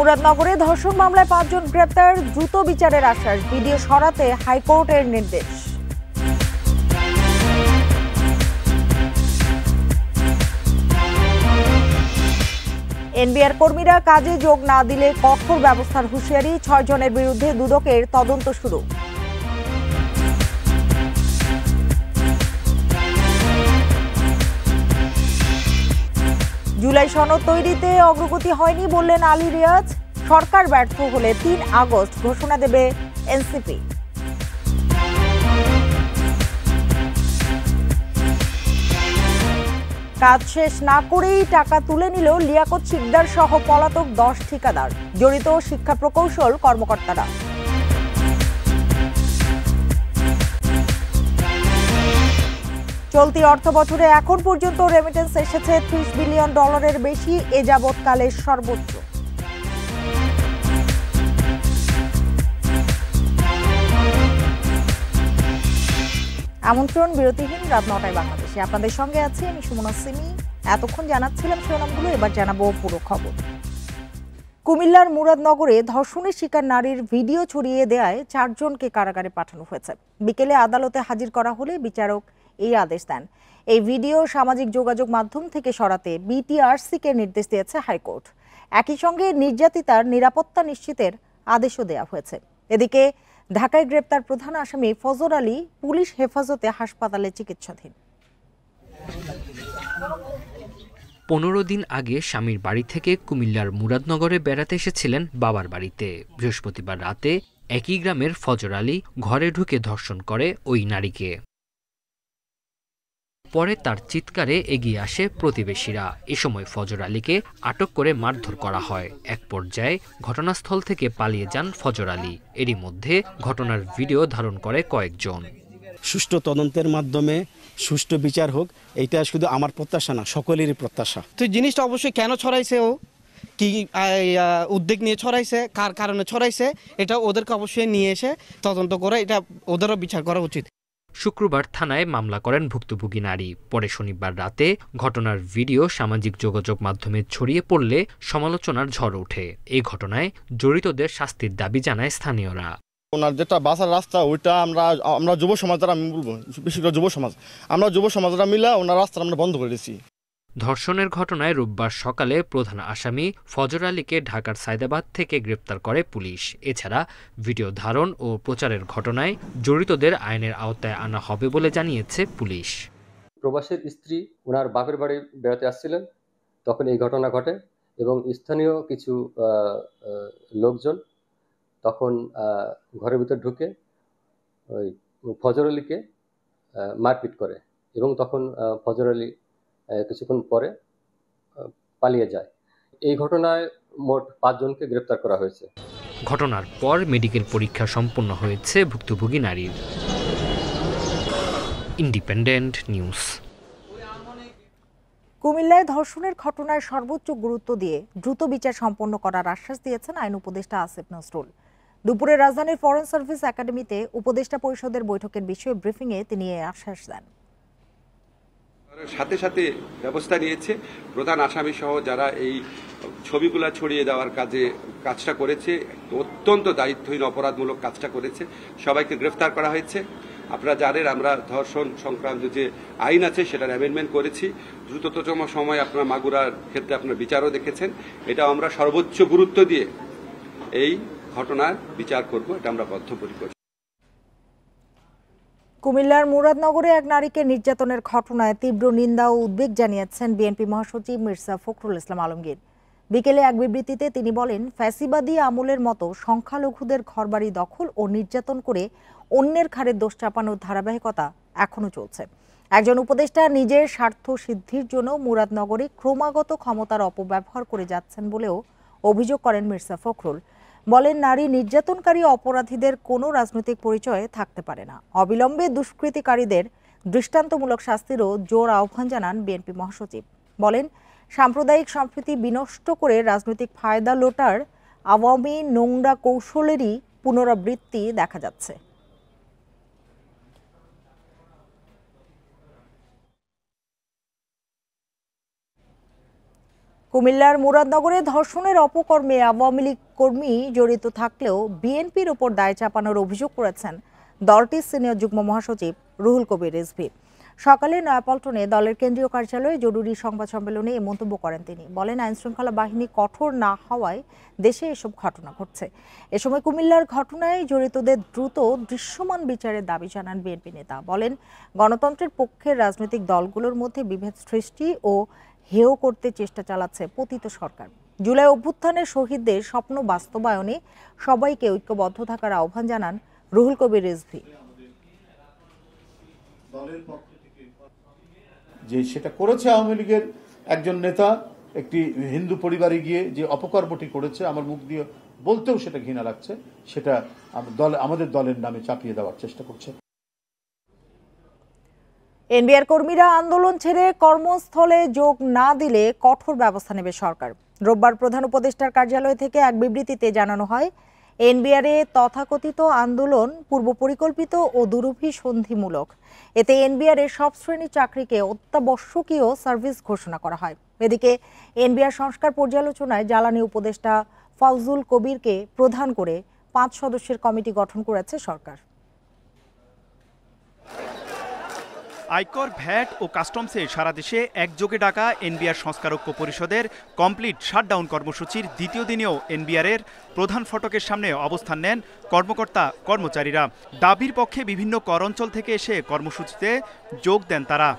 মুরাদনগরে ধর্ষণ মামলায় ৫ জন গ্রেপ্তার, দ্রুত বিচারের আশ্বাস, ভিডিও সরাতে হাইকোর্টের নির্দেশ। এনবিআর কর্মীরা কাজে যোগ না দিলে কঠোর ব্যবস্থার হুঁশিয়ারি, ৬ জনের বিরুদ্ধে দুদকের তদন্ত শুরু। জুলাই সনদ তৈরিতে অগ্রগতি হয়নি বললেন আলী রিয়াজ, সরকার ব্যর্থ হলে ৩ আগস্ট ঘোষণা দেবে এনসিপি। কাজ শেষ না করেই টাকা তুলে নিল লিয়াকত শিকদার সহ পলাতক ১০ ঠিকাদার, জড়িত শিক্ষা প্রকৌশল কর্মকর্তারা। চলতি অর্থ বছরে এখন পর্যন্ত রেমিটেন্স এসেছে $30 বিলিয়ন বেশি, এ যাবৎকালের সর্বোচ্চ। আমন্ত্রণ বিরতিহীন রাত ৯টায় বাংলাদেশে, আপনাদের সঙ্গে আছি আমি সুমনা সিমি। এতক্ষণ জানাচ্ছিলাম শিরোনামগুলো, এবার জানাবো পুরো খবর। কুমিল্লার মুরাদনগরে ধর্ষণের শিকার নারীর ভিডিও ছড়িয়ে দেওয়ায় ৪ জনকে কারাগারে পাঠানো হয়েছে। বিকেলে আদালতে হাজির করা হলে বিচারক এই আদেশ দেন। এই ভিডিও সামাজিক যোগাযোগ মাধ্যম থেকে সরাতে বিটিআরসিকে নির্দেশ দিয়েছে হাইকোর্ট। একই সঙ্গে নির্যাতিতার নিরাপত্তা নিশ্চিতের আদেশও দেওয়া হয়েছে। এদিকে ঢাকায় গ্রেপ্তার প্রধান আসামি ফজর আলী পুলিশ হেফাজতে হাসপাতালে চিকিৎসাধীন। ১৫ দিন আগে স্বামীর বাড়ি থেকে কুমিল্লার মুরাদনগরে বেড়াতে এসেছিলেন বাবার বাড়িতে। বৃহস্পতিবার রাতে একই গ্রামের ফজর আলী ঘরে ঢুকে ধর্ষণ করে ওই নারীকে। পরে তার চিৎকারে এগিয়ে আসে প্রতিবেশীরা। এ সময় ফজর আলীকে আটক করে মারধর করা হয়। এক পর্যায়ে ঘটনাস্থল থেকে পালিয়ে যান ফজর আলী। এরই মধ্যে ঘটনার ভিডিও ধারণ করে কয়েকজন। সুষ্ঠু তদন্তের মাধ্যমে সুষ্ঠু বিচার হোক, এইটা শুধু আমার প্রত্যাশা না, সকলেরই প্রত্যাশা। তো জিনিসটা অবশ্যই কেন ছড়াইছে, ও কি উদ্যোগ নিয়ে ছড়াইছে, কার কারণে ছড়াইছে, এটা ওদেরকে অবশ্যই নিয়ে এসে তদন্ত করে এটা ওদেরও বিচার করা উচিত। শুক্রবার থানায় মামলা করেন ভুক্তভোগী নারী। পরে শনিবার রাতে ঘটনার ভিডিও সামাজিক যোগাযোগ মাধ্যমে ছড়িয়ে পড়লে সমালোচনার ঝড় ওঠে। এই ঘটনায় জড়িতদের শাস্তির দাবি জানায় স্থানীয়রা। ওনার যেটা বাসার রাস্তা, ওইটা আমরা যুব সমাজ দ্বারা, আমি বলবো বেশি করে যুব সমাজরা মিলে ওনার রাস্তা আমরা বন্ধ করে দিয়েছি। ধর্ষণের ঘটনায় রোববার সকালে প্রধান আসামি ফজর আলীকে ঢাকার সায়দাবাদ থেকে গ্রেপ্তার করে পুলিশ। এছাড়া ভিডিও ধারণ ও প্রচারের ঘটনায় জড়িতদের আইনের আওতায় আনা হবে বলে জানিয়েছে পুলিশ। প্রবাসীর স্ত্রী ওনার বাপের বাড়ি বেড়াতে আসছিলেন, তখন এই ঘটনা ঘটে এবং স্থানীয় কিছু লোকজন তখন ঘরের ভিতর ঢুকে ওই ফজর আলীকে মারপিট করে এবং তখন ফজর আলী কিছুক্ষণ পরে পালিয়ে যায়। এই ঘটনায় মোট ৫ জনকে গ্রেপ্তার করা হয়েছে। ঘটনার পর মেডিকেল পরীক্ষা সম্পন্ন হয়েছে ভুক্তভোগী নারীর। Independent news. কুমিল্লায় ধর্ষণের ঘটনায় সর্বোচ্চ গুরুত্ব দিয়ে দ্রুত বিচার সম্পন্ন করার আশ্বাস দিয়েছেন আইন উপদেষ্টা আসিফ নজরুল। দুপুরে রাজধানীর ফরেন সার্ভিস একাডেমিতে উপদেষ্টা পরিষদের বৈঠকের বিষয়ে ব্রিফিংয়ে তিনি এই আশ্বাস দেন। সাথে সাথে ব্যবস্থা নিয়েছে। প্রধান আসামি সহ যারা এই ছবিগুলো ছড়িয়ে দেওয়ার কাজটা করেছে, অত্যন্ত দায়িত্বহীন অপরাধমূলক কাজটা করেছে, সবাইকে গ্রেফতার করা হয়েছে। আপনারা জানেন আমরা ধর্ষণ সংক্রান্ত যে আইন আছে সেটার অ্যামেন্ডমেন্ট করেছি। দ্রুততম সময় আপনারা মাগুরার ক্ষেত্রে আপনারা বিচারও দেখেছেন। এটা আমরা সর্বোচ্চ গুরুত্ব দিয়ে এই ঘটনার বিচার করব, এটা আমরা বদ্ধপরিকর। কুমিল্লার মুরাদনগরে এক নারীকে নির্যাতনের ঘটনায় তীব্র নিন্দা ও উদ্বেগ জানিয়েছেন বিএনপি মহাসচিব মির্জা ফখরুল ইসলাম আলমগীর। বিকেলে এক বিবৃতিতে তিনি বলেন, ফ্যাসিবাদী আমলের মতো সংখ্যালঘুদের ঘরবাড়ি দখল ও নির্যাতন করে অন্যের ঘাড়ে দোষ চাপানোর ধারাবাহিকতা এখনো চলছে। একজন উপদেষ্টা নিজের স্বার্থ সিদ্ধির জন্য মুরাদনগরে ক্রমাগত ক্ষমতার অপব্যবহার করে যাচ্ছেন বলেও অভিযোগ করেন মির্জা ফখরুল। বলেন, নারী নির্যাতনকারী অপরাধীদের কোনো রাজনৈতিক পরিচয় থাকতে পারে না। অবিলম্বে দুষ্কৃতিকারীদের দৃষ্টান্তমূলক শাস্তিরও জোর আহ্বান জানান বিএনপি মহাসচিব। বলেন, সাম্প্রদায়িক সম্প্রীতি বিনষ্ট করে রাজনৈতিক ফায়দা লোটার আওয়ামী নোংরা কৌশলেরই পুনরাবৃত্তি দেখা যাচ্ছে। কুমিল্লার মুরাদনগরে ধর্ষণের অপকর্মে আওয়ামী লীগ কর্মী জড়িত থাকলেও বিএনপির উপর দায় চাপানোর অভিযোগ করেছেন দলটির সিনিয়র যুগ্ম মহাসচিব রুহুল কবির রিজভী। সকালে নয়াপল্টনে দলের কেন্দ্রীয় কার্যালয়ে জরুরি সংবাদ সম্মেলনে এই মন্তব্য করেন তিনি। বলেন, আইনশৃঙ্খলা বাহিনী কঠোর না হওয়ায় দেশে এসব ঘটনা ঘটছে। এ সময় কুমিল্লার ঘটনায় জড়িতদের দ্রুত দৃশ্যমান বিচারের দাবি জানান বিএনপি নেতা। বলেন, গণতন্ত্রের পক্ষের রাজনৈতিক দলগুলোর মধ্যে বিভেদ সৃষ্টি ও হেয় করতে চেষ্টা চালাচ্ছে পতিত সরকার। জুলাই অভ্যুত্থানের শহীদদের স্বপ্ন বাস্তবায়নে সবাইকে ঐক্যবদ্ধ থাকার আহ্বান জানান রুহুল কবির রিজভী। যে সেটা করেছে আওয়ামী লীগের একজন নেতা একটি হিন্দু পরিবারে গিয়ে যে অপকর্মটি করেছে, আমার মুখ দিয়ে বলতেও সেটা ঘৃণা লাগছে, সেটা আমাদের দলের নামে চাপিয়ে দেওয়ার চেষ্টা করছে। এনবিআর কর্মীরা আন্দোলন ছেড়ে কর্মস্থলে যোগ না দিলে কঠোর ব্যবস্থা নেবে সরকার। রোববার প্রধান উপদেষ্টার কার্যালয় থেকে এক বিবৃতিতে জানানো হয়, এনবিআরে তথাকথিত আন্দোলন পূর্ব পরিকল্পিত ও দুরভিসন্ধিমূলক। এতে এনবিআরের সব শ্রেণীর চাকরিকে অত্যাবশ্যকীয় সার্ভিস ঘোষণা করা হয়। এদিকে এনবিআর সংস্কার পর্যালোচনায় জ্বালানি উপদেষ্টা ফজলুল কবিরকে প্রধান করে 5 সদস্যের কমিটি গঠন করেছে সরকার। আয়কর, ভ্যাট ও কাস্টমসে সারা দেশে একযোগে ডাকা এনবিআর সংস্কার ঐক্য পরিষদের কমপ্লিট শাটডাউন কর্মসূচির দ্বিতীয় দিনেও এনবিআরের প্রধান ফটকের সামনে অবস্থান নেন কর্মকর্তা কর্মচারীরা। দাবির পক্ষে বিভিন্ন কর অঞ্চল থেকে এসে কর্মসূচিতে যোগ দেন তারা।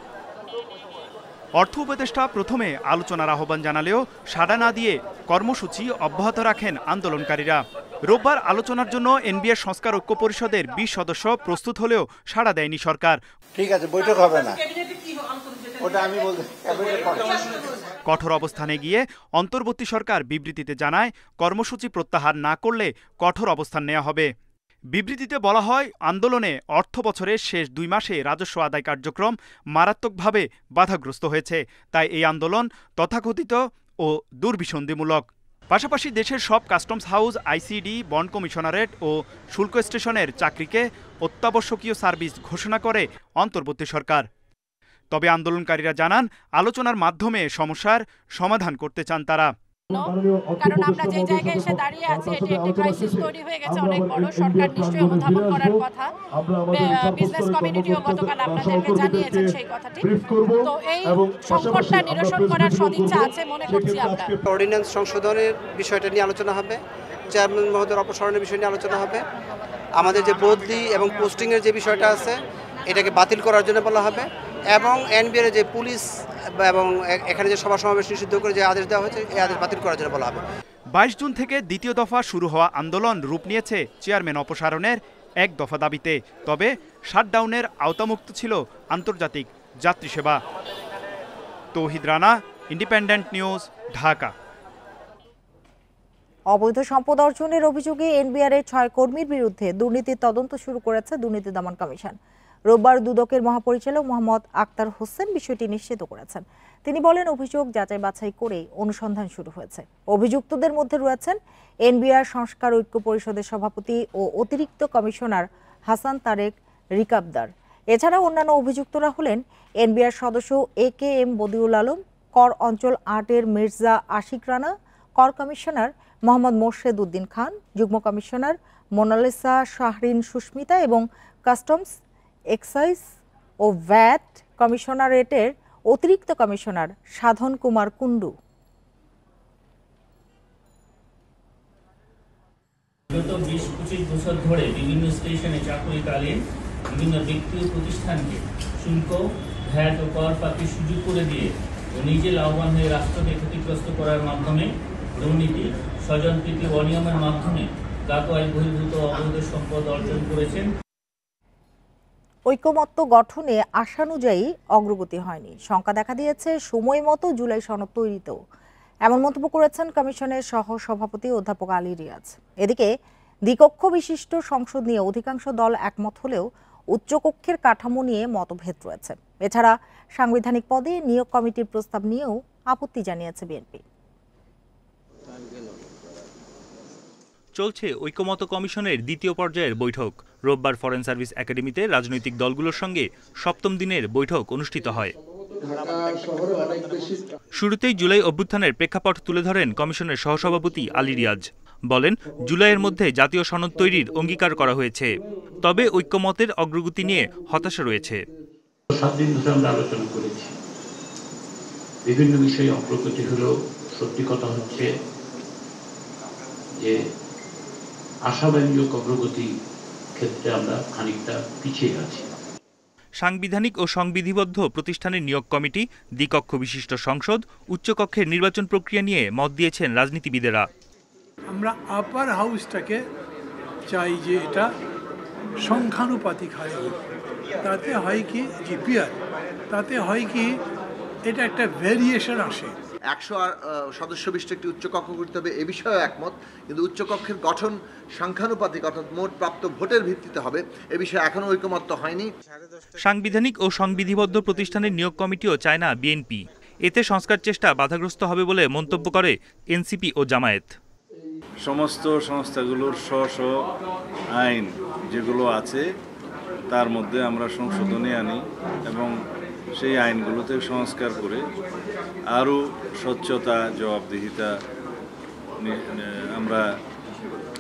অর্থ উপদেষ্টা প্রথমে আলোচনার আহ্বান জানালেও সাড়া না দিয়ে কর্মসূচি অব্যাহত রাখেন আন্দোলনকারীরা। রোববার আলোচনার জন্য এনবিআর সংস্কার ঐক্য পরিষদের 20 সদস্য প্রস্তুত হলেও সাড়া দেয়নি সরকার। ঠিক আছে, বৈঠক হবে না, ওটা আমি বলতে। কঠোর অবস্থানে গিয়ে অন্তর্বর্তী সরকার বিবৃতিতে জানায়, কর্মসূচি প্রত্যাহার না করলে কঠোর অবস্থান নেওয়া হবে। বিবৃতিতে বলা হয়, আন্দোলনে অর্থ বছরের শেষ 2 মাসে রাজস্ব আদায় কার্যক্রম মারাত্মকভাবে বাধাগ্রস্ত হয়েছে। তাই এই আন্দোলন তথাকথিত ও দুর্বিসন্ধিমূলক। পাশাপাশি দেশের সব customs house, ICD, bond commissionerate ও শুল্ক স্টেশনের চাকরিকে অত্যাবশ্যকীয় সার্ভিস ঘোষণা করে অন্তর্বর্তী সরকার। তবে আন্দোলনকারীরা জানান, আলোচনার মাধ্যমে সমস্যার সমাধান করতে চান তারা। কারণ আমরা যে জায়গায় এসে দাঁড়িয়ে আছি, এটি একটি ক্রাইসিস তৈরি হয়ে গেছে অনেক বড়। সরকার নিশ্চয়ই অনুধাবন করার কথা। বিজনেস কমিউনিটিও গতকাল আপনাদেরকে জানিয়েছেন সেই কথাটি। তো এই সংকটটা নিরসন করার সদিচ্ছা আছে মনে করছি আমরা। অর্ডিন্যান্স সংশোধনের বিষয়টা নিয়ে আলোচনা হবে, চেয়ারম্যান মহোদয়ের অপসারণের বিষয় নিয়ে আলোচনা হবে, আমাদের যে বদলি এবং পোস্টিংয়ের যে বিষয়টা আছে এটাকে বাতিল করার জন্য বলা হবে, এবং এনবিআর যে পুলিশ এবং এখানে যে সভা সমাবেশ নিষিদ্ধ করে যে আদেশ দেওয়া হয়েছে এই আদেশ বাতিল করার জন্য বলা হবে। 22 জুন থেকে দ্বিতীয় দফা শুরু হওয়া আন্দোলন রূপ নিয়েছে চেয়ারম্যান অপসারণের 1 দফা দাবিতে। তবে শাটডাউনের আওতামুক্ত ছিল আন্তর্জাতিক যাত্রী সেবা। তৌহিদ রানা, ইন্ডিপেন্ডেন্ট নিউজ, ঢাকা। অবৈধ সম্পদ অর্জনের অভিযোগে এনবিআরের 6 কর্মীর বিরুদ্ধে দুর্নীতির তদন্ত শুরু করেছে দুর্নীতি দমন কমিশন। রোববার দুদকের মহাপরিচালক মোহাম্মদ আক্তার হোসেন বিষয়টি নিশ্চিত করেছেন। তিনি বলেন, অভিযোগ যাচাই বাছাই করে অনুসন্ধান শুরু হয়েছে। অভিযুক্তদের মধ্যে রয়েছেন এনবিআর সংস্কার ঐক্য পরিষদের সভাপতি ও অতিরিক্ত কমিশনার হাসান তারেক রিকাবদার। এছাড়া অন্যান্য অভিযুক্তরা হলেন এনবিআর সদস্য AKM বদিউল আলম, কর অঞ্চল 8-এর মির্জা আশিক রানা, কর কমিশনার মোহাম্মদ মোর্শেদ উদ্দিন খান, যুগ্ম কমিশনার মোনালিসা শাহরিন সুস্মিতা এবং কাস্টমস, এক্সাইজ ও ভ্যাট কমিশনারেটের অতিরিক্ত কমিশনার সাধন কুমার কুন্ডু। গত 20-25 বছর ধরে বিভিন্ন স্টেশনে চাকরিকালীন বিভিন্ন ব্যক্তি ও প্রতিষ্ঠানকে শুল্ক, ভ্যাট ও কর পাতির সুযোগ করে দিয়ে ও নিজে লাভবান হয়ে রাষ্ট্রকে ক্ষতিগ্রস্ত করার মাধ্যমে দুর্নীতি, স্বজনপ্রীতি, অনিয়মের মাধ্যমে গাতোয়ায় বহির্ভূত অবৈধ সম্পদ অর্জন করেছেন। ঐক্যমত্য গঠনে আশানুযায়ী অগ্রগতি হয়নি, শঙ্কা দেখা দিয়েছে সময় মতো জুলাই সনদ তৈরিতেও। এমন মন্তব্য করেছেন কমিশনের সহ সভাপতি অধ্যাপক আলী রিয়াজ। এদিকে দ্বিকক্ষ বিশিষ্ট সংসদ নিয়ে অধিকাংশ দল একমত হলেও উচ্চকক্ষের কাঠামো নিয়ে মতভেদ রয়েছে। এছাড়া সাংবিধানিক পদে নিয়োগ কমিটির প্রস্তাব নিয়েও আপত্তি জানিয়েছে বিএনপি। চলছে ঐক্যমত কমিশনের দ্বিতীয় পর্যায়ের বৈঠক। রোববার ফরেন সার্ভিস একাডেমিতে রাজনৈতিক দলগুলোর সঙ্গে 7ম দিনের বৈঠক অনুষ্ঠিত হয়। শুরুতেই জুলাই অভ্যুত্থানের প্রেক্ষাপট তুলে ধরেন কমিশনের সহসভাপতি আলী রিয়াজ। বলেন, জুলাইয়ের মধ্যে জাতীয় সনদ তৈরির অঙ্গীকার করা হয়েছে, তবে ঐক্যমতের অগ্রগতি নিয়ে হতাশা রয়েছে। 7 দিন ধরে আমরা আলোচনা করেছি, বিভিন্ন বিষয়ে অগ্রগতি হলেও সত্যি কথা হচ্ছে যে আশাব্যঞ্জক অগ্রগতি ক্ষেত্রে আমরা খানিকটা পিছিয়ে আছি। সাংবিধানিক ও সংবিধিবদ্ধ প্রতিষ্ঠানের নিয়োগ কমিটি, দ্বিকক্ষ বিশিষ্ট সংসদ, উচ্চকক্ষের নির্বাচন প্রক্রিয়া নিয়ে মত দিয়েছেন রাজনীতিবিদেরা। আমরা আপার হাউসটাকে চাই যে এটা সংখ্যানুপাতিক হারে হোক। তাতে হয় কি জিপিআর, তাতে হয় কি এটা একটা ভেরিয়েশন আসে। 100 সদস্য বিশিষ্ট একটি উচ্চকক্ষ করতে হবে, এ বিষয়ে একমত, কিন্তু উচ্চকক্ষের গঠন সংখ্যানুপাতিক অর্থাৎ মোট প্রাপ্ত ভোটের ভিত্তিতে হবে, এ বিষয়ে এখনো ঐকমত্য হয়নি। সাংবিধানিক ও সংবিধিবদ্ধ প্রতিষ্ঠানের নিয়োগ কমিটিও চায় না বিএনপি। এতে সংস্কার চেষ্টা বাধাগ্রস্ত হবে বলে মন্তব্য করে এনসিপি ও জামায়াত। সমস্ত সংস্থাগুলোর স্ব আইন যেগুলো আছে তার মধ্যে আমরা সংশোধনী আনি এবং সেই আইনগুলোতে সংস্কার করে আরও স্বচ্ছতা, জবাবদিহিতা আমরা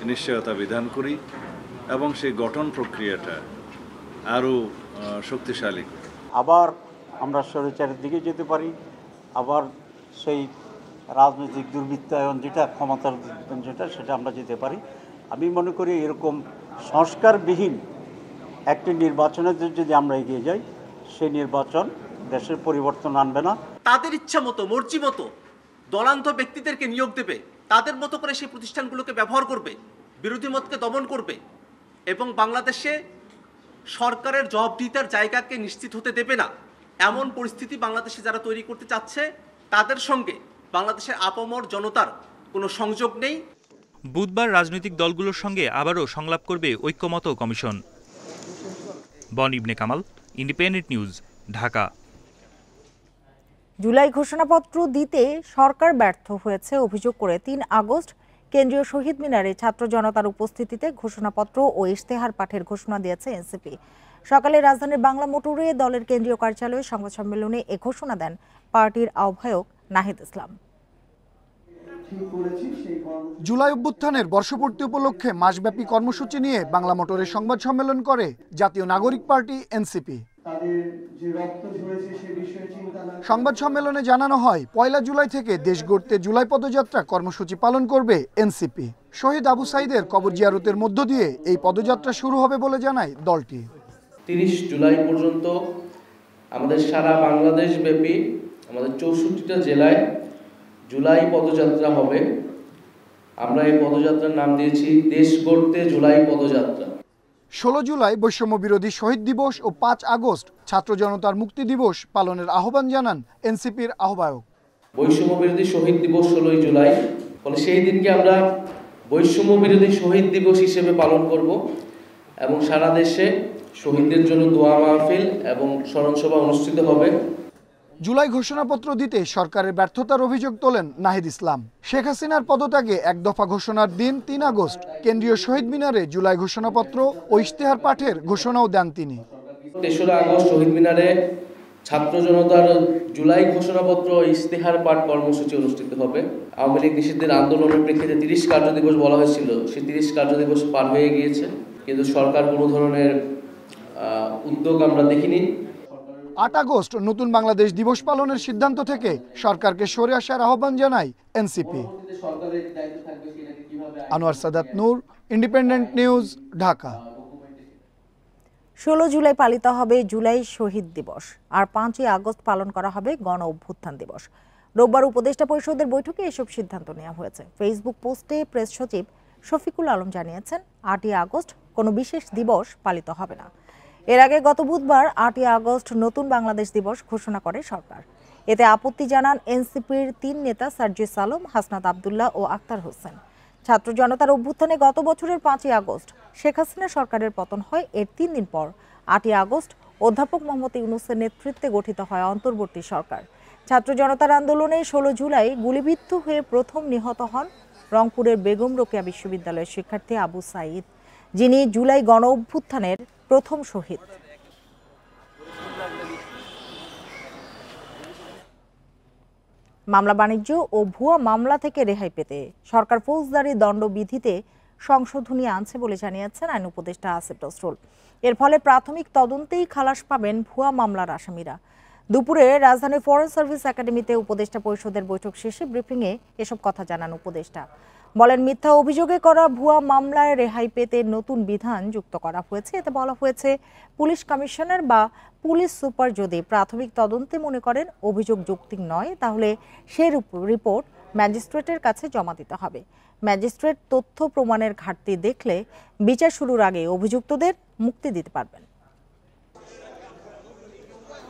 নিশ্চয়তা বিধান করি এবং সেই গঠন প্রক্রিয়াটা আরও শক্তিশালী করি। আবার আমরা স্বৈরাচারের দিকে যেতে পারি, আবার সেই রাজনৈতিক দুর্বৃত্তায়ন যেটা, ক্ষমতার যেটা, সেটা আমরা যেতে পারি। আমি মনে করি এরকম সংস্কারবিহীন একটি নির্বাচনের যদি আমরা এগিয়ে যাই, সেই নির্বাচন দেশের পরিবর্তন আনবে না। তাদের ইচ্ছা মতো, মর্জি মতো দলান্ত ব্যক্তিদেরকে নিয়োগ দেবে, তাদের মতো করে সেই প্রতিষ্ঠানগুলোকে ব্যবহার করবে, বিরোধী মতকে দমন করবে এবং বাংলাদেশে সরকারের জবাবদিহিতার জায়গাকে নিশ্চিত হতে দেবে না। এমন পরিস্থিতি বাংলাদেশে যারা তৈরি করতে চাচ্ছে, তাদের সঙ্গে বাংলাদেশের আপামর জনতার কোনো সংযোগ নেই। বুধবার রাজনৈতিক দলগুলোর সঙ্গে আবারও সংলাপ করবে ঐক্যমত কমিশন। বন ইবনে কামাল, ইন্ডিপেন্ডেন্ট নিউজ, ঢাকা। জুলাই ঘোষণাপত্র দিতে সরকার ব্যর্থ হয়েছে অভিযোগ করে 3 আগস্ট কেন্দ্রীয় শহীদ মিনারে ছাত্র জনতার উপস্থিতিতে ঘোষণাপত্র ও ইশতেহার পাঠের ঘোষণা দিয়েছে এনসিপি। সকালে রাজধানীর বাংলা মোটরে দলের কেন্দ্রীয় কার্যালয়ে সংবাদ সম্মেলনে এ ঘোষণা দেন পার্টির আহ্বায়ক নাহিদ ইসলাম। জুলাই অভ্যুত্থানের বর্ষপূর্তি উপলক্ষে মাসব্যাপী কর্মসূচি নিয়ে বাংলা মোটরে সংবাদ সম্মেলন করে জাতীয় নাগরিক পার্টি এনসিপি। সংবাদ সম্মেলনে জানানো হয়, 1 জুলাই থেকে দেশ গড়তে জুলাই পদযাত্রা কর্মসূচি পালন করবে এনসিপি। শহীদ আবু সাইদের কবর জিয়ারতের মধ্য দিয়ে এই পদযাত্রা শুরু হবে বলে জানায় দলটি। 30 জুলাই পর্যন্ত আমাদের সারা বাংলাদেশ ব্যাপী আমাদের 64টা জেলায় জুলাই পদযাত্রা হবে। আমরা এই পদযাত্রার নাম দিয়েছি দেশ গড়তে জুলাই পদযাত্রা। 16 জুলাই বৈষম্য বিরোধী শহীদ দিবস ও 5 আগস্ট ছাত্র জনতার মুক্তি দিবস পালনের আহ্বান জানান এনসিপির আহ্বায়ক। বৈষম্য বিরোধী শহীদ দিবস 16 জুলাই, ফলে সেই দিনকে আমরা বৈষম্য বিরোধী শহীদ দিবস হিসেবে পালন করব এবং সারা দেশে শহীদদের জন্য দোয়া মাহফিল এবং স্মরণ সভা অনুষ্ঠিত হবে। জুলাই ঘোষণাপত্র দিতে সরকারের ব্যর্থতার অভিযোগ তোলেন নাহিদ ইসলাম। শেখ হাসিনার পদত্যাগে 1 দফা ঘোষণার দিন 3 আগস্ট কেন্দ্রীয় শহীদ মিনারে জুলাই ঘোষণাপত্র ও ইশতেহার পাঠের ঘোষণাও দেন তিনি। 3রা আগস্ট শহীদ মিনারে ছাত্র জনতার জুলাই ঘোষণাপত্র ও ইশতেহার পাঠ কর্মসূচি অনুষ্ঠিত হবে। আওয়ামী লীগ নিষিদ্ধের আন্দোলনের প্রেক্ষিতে 30 কার্যদিবস বলা হয়েছিল, সেই 30 কার্যদিবস পার হয়ে গিয়েছে, কিন্তু সরকার কোনো ধরনের উদ্যোগ আমরা দেখিনি। 8 আগস্ট নতুন বাংলাদেশ দিবস পালনের সিদ্ধান্ত থেকে সরকারকে সরে আসার আহ্বান জানায় এনসিপি। আনোয়ার সাদাত নূর, ইন্ডিপেন্ডেন্ট নিউজ, ঢাকা। 16 জুলাই পালিত হবে জুলাই শহীদ দিবস, আর 5 আগস্ট পালন করা হবে গণ অভ্যুত্থান দিবস। রোববার উপদেষ্টা পরিষদের বৈঠকে এসব সিদ্ধান্ত নেওয়া হয়েছে। ফেসবুক পোস্টে প্রেস সচিব শফিকুল আলম জানিয়েছেন, 8 আগস্ট কোনো বিশেষ দিবস পালিত হবে না। এর আগে গত বুধবার 8 আগস্ট নতুন বাংলাদেশ দিবস ঘোষণা করে সরকার। এতে আপত্তি জানান এনসিপির 3 নেতা সার্জিস আলম, হাসনাত আব্দুল্লাহ ও আক্তার হোসেন। ছাত্র জনতার অভ্যুত্থানে গত বছরের 5 আগস্ট শেখ হাসিনা সরকারের পতন হয়। এর 3 দিন পর 8 আগস্ট অধ্যাপক মোহাম্মদ ইউনূসের নেতৃত্বে গঠিত হয় অন্তর্বর্তী সরকার। ছাত্র জনতার আন্দোলনে 16 জুলাই গুলিবিদ্ধ হয়ে প্রথম নিহত হন রংপুরের বেগম রোকেয়া বিশ্ববিদ্যালয়ের শিক্ষার্থী আবু সাইদ, যিনি জুলাই গণ অভ্যুত্থানের প্রথম শহীদ। মামলা বাণিজ্য ও ভুয়া মামলা থেকে রেহাই পেতে সরকার ফৌজদারি দণ্ডবিধিতে সংশোধনী আনছে বলে জানিয়েছেন আইন উপদেষ্টা আসিফ নজরুল। এর ফলে প্রাথমিক তদন্তেই খালাস পাবেন ভুয়া মামলার আসামিরা। দুপুরে রাজধানীর ফরেন সার্ভিস একাডেমিতে উপদেষ্টা পরিষদের বৈঠক শেষে ব্রিফিংয়ে এসব কথা জানান উপদেষ্টা। বলেন, মিথ্যা অভিযোগে করা ভুয়া মামলায় রেহাই পেতে নতুন বিধান যুক্ত করা হয়েছে। এতে বলা হয়েছে, পুলিশ কমিশনার বা পুলিশ সুপার যদি প্রাথমিক তদন্তে মনে করেন অভিযোগ যৌক্তিক নয়, তাহলে সেই রিপোর্ট ম্যাজিস্ট্রেটের কাছে জমা দিতে হবে। ম্যাজিস্ট্রেট তথ্য প্রমাণের ঘাটতি দেখলে বিচার শুরুর আগে অভিযুক্তদের মুক্তি দিতে পারবেন।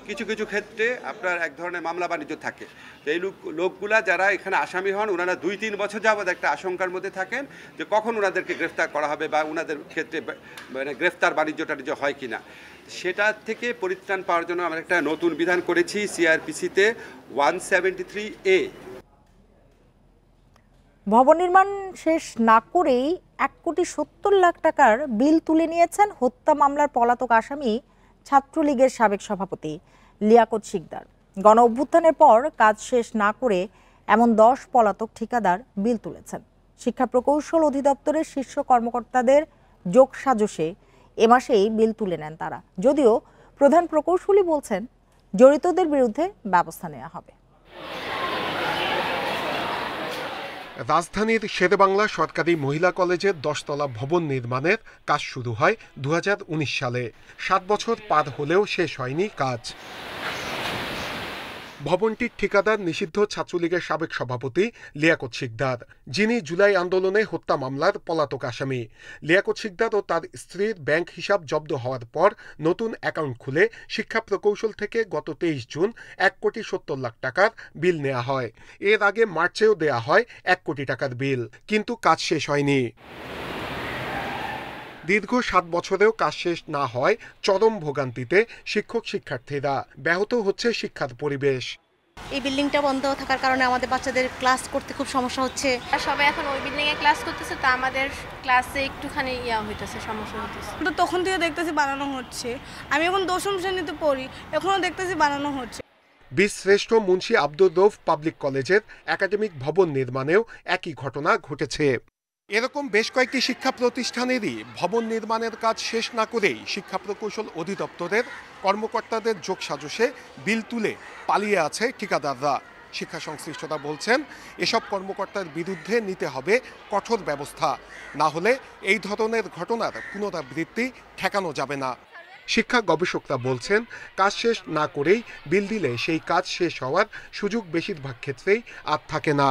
কিছু কিছু ক্ষেত্রে আপনার এক ধরনের মামলা বাণিজ্য থাকে। এই লোকগুলা যারা এখানে আসামি হন, ওনারা 2-3 বছর যাবৎ একটা আশঙ্কার মধ্যে থাকেন যে কখন ওনাদেরকে গ্রেফতার করা হবে বা ওনাদের ক্ষেত্রে মানে গ্রেফতার বাণিজ্যটা হয় কিনা। সেটা থেকে পরিত্রাণ পাওয়ার জন্য আমরা একটা নতুন বিধান করেছি সিআরপিসিতে 173A। ভবন নির্মাণ শেষ না করেই 1,70,00,000 টাকার বিল তুলে নিয়েছেন হত্যা মামলার পলাতক আসামি ছাত্রলীগের সাবেক সভাপতি লিয়াকত শিকদার। গণ অভ্যুত্থানের পর কাজ শেষ না করে এমন 10 পলাতক ঠিকাদার বিল তুলেছেন। শিক্ষা প্রকৌশল অধিদপ্তরের শীর্ষ কর্মকর্তাদের যোগসাজশে এ মাসেই বিল তুলে নেন তারা। যদিও প্রধান প্রকৌশলী বলছেন, জড়িতদের বিরুদ্ধে ব্যবস্থা নেওয়া হবে। রাজধানীর শেরেবাংলা সরকারি মহিলা কলেজের 10 তলা ভবন নির্মাণের কাজ শুরু হয় 2019 সালে। 7 বছর পার হলেও শেষ হয়নি কাজ। ভবনটির ঠিকাদার নিষিদ্ধ ছাত্রলীগের সাবেক সভাপতি লিয়াকত শিকদার, যিনি জুলাই আন্দোলনে হত্যা মামলার পলাতক আসামি। লিয়াকত শিকদার ও তার স্ত্রীর ব্যাংক হিসাব জব্দ হওয়ার পর নতুন অ্যাকাউন্ট খুলে শিক্ষা প্রকৌশল থেকে গত 23 জুন 1,70,00,000 টাকার বিল নেওয়া হয়। এর আগে মার্চেও দেয়া হয় 1 কোটি টাকার বিল, কিন্তু কাজ শেষ হয়নি। দীর্ঘ 7 বছরেও কাজ শেষ না হয় চরম ভোগান্তিতে শিক্ষক শিক্ষার্থীরা। ব্যাহত হচ্ছে শিক্ষার পরিবেশ। এই বিল্ডিংটা বন্ধ থাকার কারণে আমাদের বাচ্চাদের ক্লাস করতে খুব সমস্যা হচ্ছে। সবাই এখন ওই বিল্ডিং এ ক্লাস করতেছে, তো আমাদের ক্লাসে একটুখানি হইতেছে, সমস্যা হইতেছে। তো তখন থেকে দেখতেছি বানানো হচ্ছে। আমি এখন 10ম শ্রেণীতে পড়ি, এখনো দেখতেছি বানানো হচ্ছে। বীরশ্রেষ্ঠ মুন্সি আব্দুর রউফ পাবলিক কলেজের একাডেমিক ভবন নির্মাণেও একই ঘটনা ঘটেছে। এরকম বেশ কয়েকটি শিক্ষা প্রতিষ্ঠানেরই ভবন নির্মাণের কাজ শেষ না করেই শিক্ষা প্রকৌশল অধিদপ্তরের কর্মকর্তাদের যোগসাজশে বিল তুলে পালিয়ে আছে ঠিকাদাররা। শিক্ষা সংশ্লিষ্টরা বলছেন, এসব কর্মকর্তার বিরুদ্ধে নিতে হবে কঠোর ব্যবস্থা, না হলে এই ধরনের ঘটনার পুনরাবৃত্তি ঠেকানো যাবে না। শিক্ষা গবেষকরা বলছেন, কাজ শেষ না করেই বিল দিলে সেই কাজ শেষ হওয়ার সুযোগ বেশিরভাগ ক্ষেত্রেই আর থাকে না।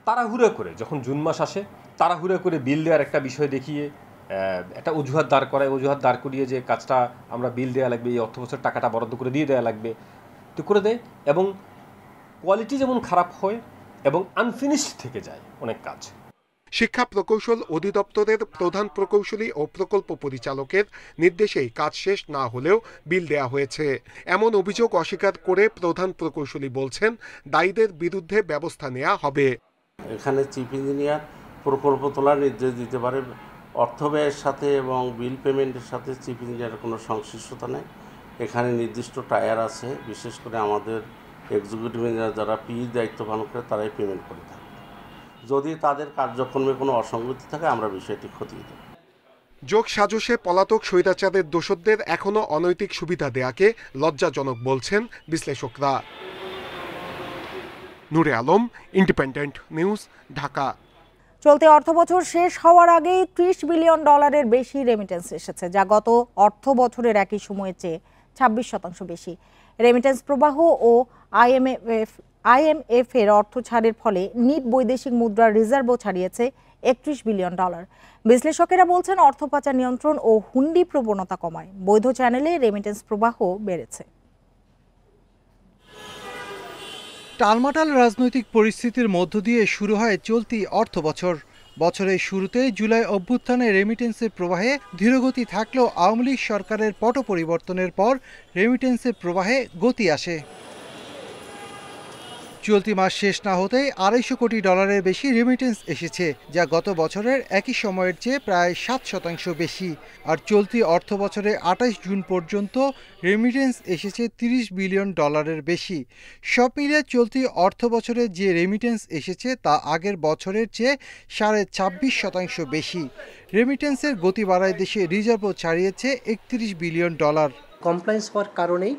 তাড়াহুড়ো করে যখন জুন মাস আসে, তাড়াহুড়ো করে বিল দেওয়ার একটা বিষয় দেখিয়ে একটা অজুহাত দাঁড় করায়, অজুহাত দাঁড় করিয়ে যে কাজটা আমরা বিল দেওয়া লাগবে, এই অর্থ বছর টাকাটা বরাদ্দ করে দিয়ে দেওয়া লাগবে, তো করে দেয়। এবং কোয়ালিটি যেমন খারাপ হয় এবং আনফিনিশড থেকে যায় অনেক কাজ। শিক্ষা প্রকৌশল অধিদপ্তরের প্রধান প্রকৌশলী ও প্রকল্প পরিচালকের নির্দেশেই কাজ শেষ না হলেও বিল দেয়া হয়েছে। এমন অভিযোগ অস্বীকার করে প্রধান প্রকৌশলী বলছেন, দায়ীদের বিরুদ্ধে ব্যবস্থা নেওয়া হবে। এখানে চিফ ইঞ্জিনিয়ার প্রকল্প তোলার নির্দেশ দিতে পারে। অর্থ ব্যয়ের সাথে এবং বিল পেমেন্টের সাথে চিফ ইঞ্জিনিয়ারের কোনো সংশ্লিষ্টতা নেই। এখানে নির্দিষ্ট টায়ার আছে, বিশেষ করে আমাদের এক্সিকিউটিভ ইঞ্জিনিয়ার যারা দায়িত্ব পালন করে তারাই পেমেন্ট করে থাকে। যদি তাদের কার্যক্রমে কোনো অসঙ্গতি থাকে আমরা বিষয়টি খতিয়ে দেব। যোগ সাজশে পলাতক স্বৈরাচারের দোষরদের এখনো অনৈতিক সুবিধা দেয়াকে লজ্জাজনক বলছেন বিশ্লেষকরা। নূরে আলম, ইন্ডিপেন্ডেন্ট নিউজ, ঢাকা। চলতি অর্থবছর শেষ হওয়ার আগেই $30 বিলিয়ন বেশি রেমিটেন্স এসেছে, যা গত অর্থ বছরের একই সময়ের চেয়ে 26% বেশি। রেমিটেন্স প্রবাহ ও IMF এর অর্থ ছাড়ের ফলে নিট বৈদেশিক মুদ্রার রিজার্ভও ছাড়িয়েছে $31 বিলিয়ন। বিশ্লেষকেরা বলছেন, অর্থ পাচার নিয়ন্ত্রণ ও হুন্ডি প্রবণতা কমায় বৈধ চ্যানেলে রেমিটেন্স প্রবাহ বেড়েছে। টালমাটাল রাজনৈতিক পরিস্থিতির মধ্য দিয়ে শুরু হয় চলতি অর্থ বছর। বছরের শুরুতে জুলাই অভ্যুত্থানে রেমিটেন্সের প্রবাহে ধীরগতি থাকলেও আওয়ামী লীগ সরকারের পট পরিবর্তনের পর রেমিটেন্সের প্রবাহে গতি আসে। চলতি মাস শেষ না হতেই $250 কোটি বেশি রেমিটেন্স এসেছে, যা গত বছরের একই সময়ের চেয়ে প্রায় 7% বেশি। আর চলতি অর্থ বছরে 28 জুন পর্যন্ত রেমিটেন্স এসেছে $30 বিলিয়ন বেশি। সব মিলিয়ে চলতি অর্থ বছরে যে রেমিটেন্স এসেছে তা আগের বছরের চেয়ে 26.5% বেশি। রেমিটেন্সের গতি বাড়ায় দেশে রিজার্ভও ছাড়িয়েছে $31 বিলিয়ন। কমপ্লায়েন্স হওয়ার কারণেই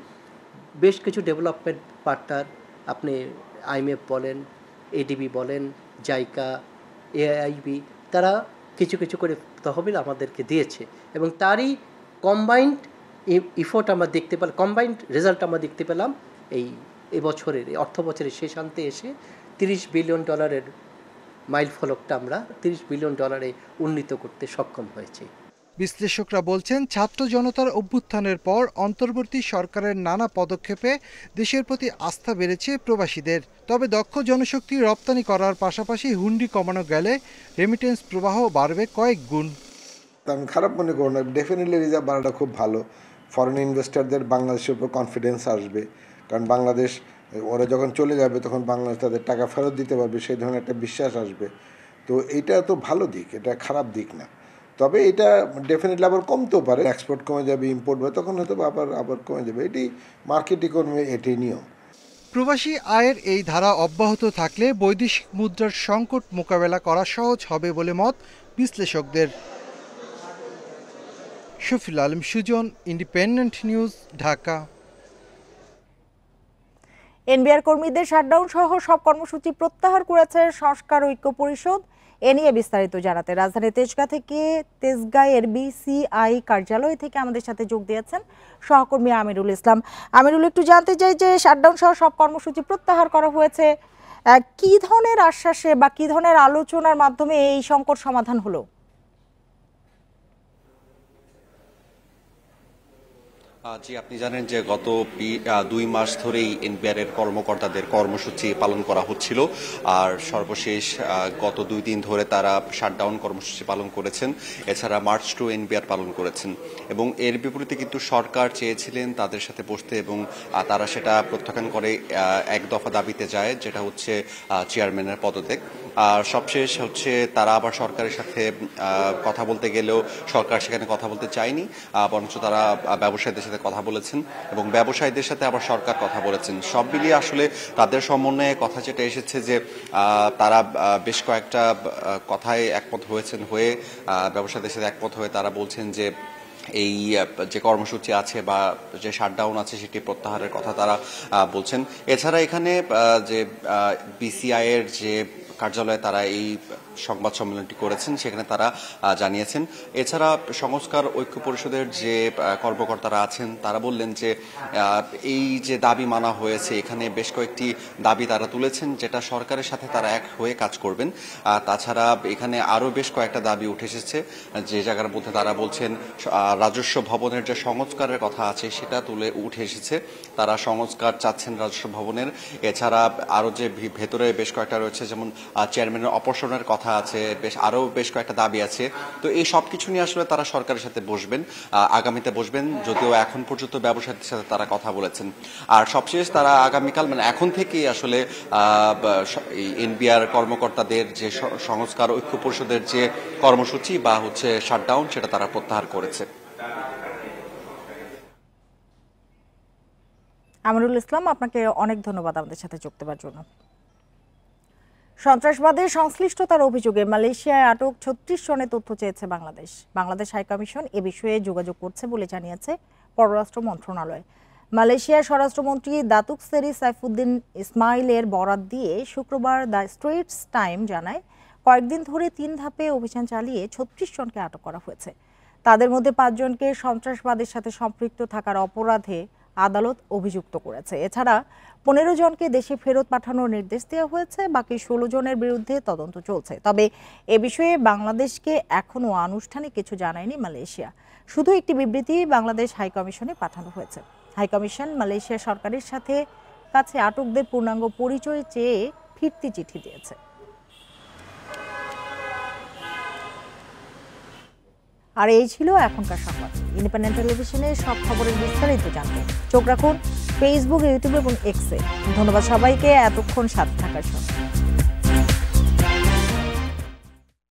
বেশ কিছু ডেভেলপমেন্ট পার্টনার, আপনি IMF বলেন, ADB বলেন, জাইকা, AIIB, তারা কিছু কিছু করে তহবিল আমাদেরকে দিয়েছে এবং তারই কম্বাইন্ড ইফোর্ট আমরা দেখতে পেলাম, কম্বাইন্ড রেজাল্ট আমরা দেখতে পেলাম এই বছরের অর্থ বছরের শেষান্তে এসে $30 বিলিয়ন মাইল ফলকটা আমরা $30 বিলিয়ন উন্নীত করতে সক্ষম হয়েছে। বিশ্লেষকরা বলছেন, ছাত্র জনতার অভ্যুত্থানের পর অন্তর্বর্তী সরকারের নানা পদক্ষেপে দেশের প্রতি আস্থা বেড়েছে প্রবাসীদের। তবে দক্ষ জনশক্তি রপ্তানি করার পাশাপাশি হুন্ডি কমানো গেলে রেমিটেন্স প্রবাহ বাড়বে কয়েক গুণ। আমি খারাপ মনে করব না, ডেফিনেটলি রিজার্ভ বাড়াটা খুব ভালো। ফরেন ইনভেস্টরদের বাংলাদেশের উপর কনফিডেন্স আসবে, কারণ বাংলাদেশ ওরা যখন চলে যাবে তখন বাংলাদেশ তাদের টাকা ফেরত দিতে পারবে, সেই ধরনের একটা বিশ্বাস আসবে। তো এটা তো ভালো দিক, এটা খারাপ দিক না। তবে এটা ডেফিনেটলি আবার কমতেও পারে, এক্সপোর্ট কমে যাবে, ইম্পোর্ট হবে, তখন হয়তো আবার কমে যাবে। এটি মার্কেট ইকোনমি, এটি নিয়ম। প্রবাসী আয়ের এই ধারা অব্যাহত থাকলে বৈদেশিক মুদ্রার সংকট মোকাবেলা করা সহজ হবে বলে মত বিশ্লেষকদের। Shafiul Alam Sujan, Independent News, Dhaka. NBR কর্মীদের শাটডাউন সহ সব কর্মসূচি প্রত্যাহার করেছে সংস্কার ঐক্য পরিষদ। এ নিয়ে বিস্তারিত জানাতে রাজধানী তেজগাঁয়ের BCI কার্যালয় থেকে আমাদের সাথে যোগ দিয়েছেন সহকর্মী আমিরুল ইসলাম। আমিরুল, একটু জানতে চাই যে শাটডাউন সহ সব কর্মসূচি প্রত্যাহার করা হয়েছে, কি ধরনের আশ্বাসে বা কি ধরনের আলোচনার মাধ্যমে এই সংকট সমাধান হলো? জি, আপনি জানেন যে গত 2 মাস ধরেই এনবিআর এর কর্মকর্তাদের কর্মসূচি পালন করা হচ্ছিল, আর সর্বশেষ গত 2 দিন ধরে তারা শাটডাউন কর্মসূচি পালন করেছেন। এছাড়া মার্চ টু এনবিআর পালন করেছেন এবং এর বিপরীতে কিন্তু সরকার চেয়েছিলেন তাদের সাথে বসতে এবং তারা সেটা প্রত্যাখ্যান করে এক দফা দাবিতে যায়, যেটা হচ্ছে চেয়ারম্যানের পদত্যাগ। আর সবশেষ হচ্ছে তারা আবার সরকারের সাথে কথা বলতে গেলেও সরকার সেখানে কথা বলতে চায়নি, বরঞ্চ তারা ব্যবসায়ীদের সাথে কথা বলেছেন এবং ব্যবসায়ীদের সাথে আবার সরকার কথা বলেছেন। সব মিলিয়ে আসলে তাদের সমন্বয়ে কথা যেটা এসেছে যে তারা বেশ কয়েকটা কথায় একমত হয়েছেন, হয়ে ব্যবসায়ীদের সাথে একমত হয়ে তারা বলছেন যে এই যে কর্মসূচি আছে বা যে শাটডাউন আছে সেটি প্রত্যাহারের কথা তারা বলছেন। এছাড়া এখানে যে BCI এর যে কার্যালয়ে তারা এই সংবাদ সম্মেলনটি করেছেন, সেখানে তারা জানিয়েছেন। এছাড়া সংস্কার ঐক্য পরিষদের যে কর্মকর্তারা আছেন তারা বললেন যে এই যে দাবি মানা হয়েছে, এখানে বেশ কয়েকটি দাবি তারা তুলেছেন যেটা সরকারের সাথে তারা এক হয়ে কাজ করবেন। তাছাড়া এখানে আরও বেশ কয়েকটা দাবি উঠে এসেছে, যে জায়গার মধ্যে তারা বলছেন রাজস্ব ভবনের যে সংস্কারের কথা আছে সেটা উঠে এসেছে, তারা সংস্কার চাচ্ছেন রাজস্ব ভবনের। এছাড়া আরও যে ভেতরে বেশ কয়েকটা রয়েছে, যেমন চেয়ারম্যানের অপসারণের কথা আছে, আরও বেশ কয়েকটা দাবি আছে। তো এই সব কিছু নিয়ে আসলে তারা সরকারের সাথে বসবেন, আগামীতে বসবেন, যদিও এখন পর্যন্ত ব্যবসায়ীদের সাথে তারা কথা বলেছেন। আর সবশেষ তারা আগামীকাল মানে এখন থেকেই আসলে এনবিআর কর্মকর্তাদের যে সংস্কার ঐক্য পরিষদের যে কর্মসূচি বা হচ্ছে শাটডাউন সেটা তারা প্রত্যাহার করেছে। আমিরুল ইসলাম, আপনাকে অনেক ধন্যবাদ আমাদের সাথে যুক্ত হওয়ার জন্য। সন্ত্রাসবাদের সংশ্লিষ্টতার অভিযোগে মালয়েশিয়ায় আটক 36 জনের তথ্য চেয়েছে বাংলাদেশ হাইকমিশন এ বিষয়ে যোগাযোগ করছে বলে জানিয়েছে পররাষ্ট্র মন্ত্রণালয়। মালয়েশিয়ার স্বরাষ্ট্রমন্ত্রী দাতুক সেরি সাইফুদ্দিন ইসমাইলের বরাত দিয়ে শুক্রবার দ্য স্ট্রেটস টাইম জানায়, কয়েকদিন ধরে 3 ধাপে অভিযান চালিয়ে 36 জনকে আটক করা হয়েছে। তাদের মধ্যে 5 জনকে সন্ত্রাসবাদের সাথে সম্পৃক্ত থাকার অপরাধে আদালত অভিযুক্ত করেছে। এছাড়া 15 জনকে দেশে ফেরত পাঠানোর নির্দেশ দেওয়া হয়েছে। বাকি 16 জনের বিরুদ্ধে তদন্ত চলছে। তবে এ বিষয়ে বাংলাদেশকে এখনো আনুষ্ঠানিক কিছু জানায়নি মালয়েশিয়া। শুধু একটি বিবৃতি বাংলাদেশ হাইকমিশনে পাঠানো হয়েছে। হাইকমিশন মালয়েশিয়া সরকারের কাছে আটকদের পূর্ণাঙ্গ পরিচয় চেয়ে ফিরতি চিঠি দিয়েছে। আর এই ছিল এখনকার সংবাদ। ইন্ডিপেন্ডেন্ট টেলিভিশনে সব খবরের বিস্তারিত জানতে চোখ রাখুন ফেসবুক, ইউটিউব এবং এক্সে। ধন্যবাদ সবাইকে এতক্ষণ সাথে থাকার জন্য।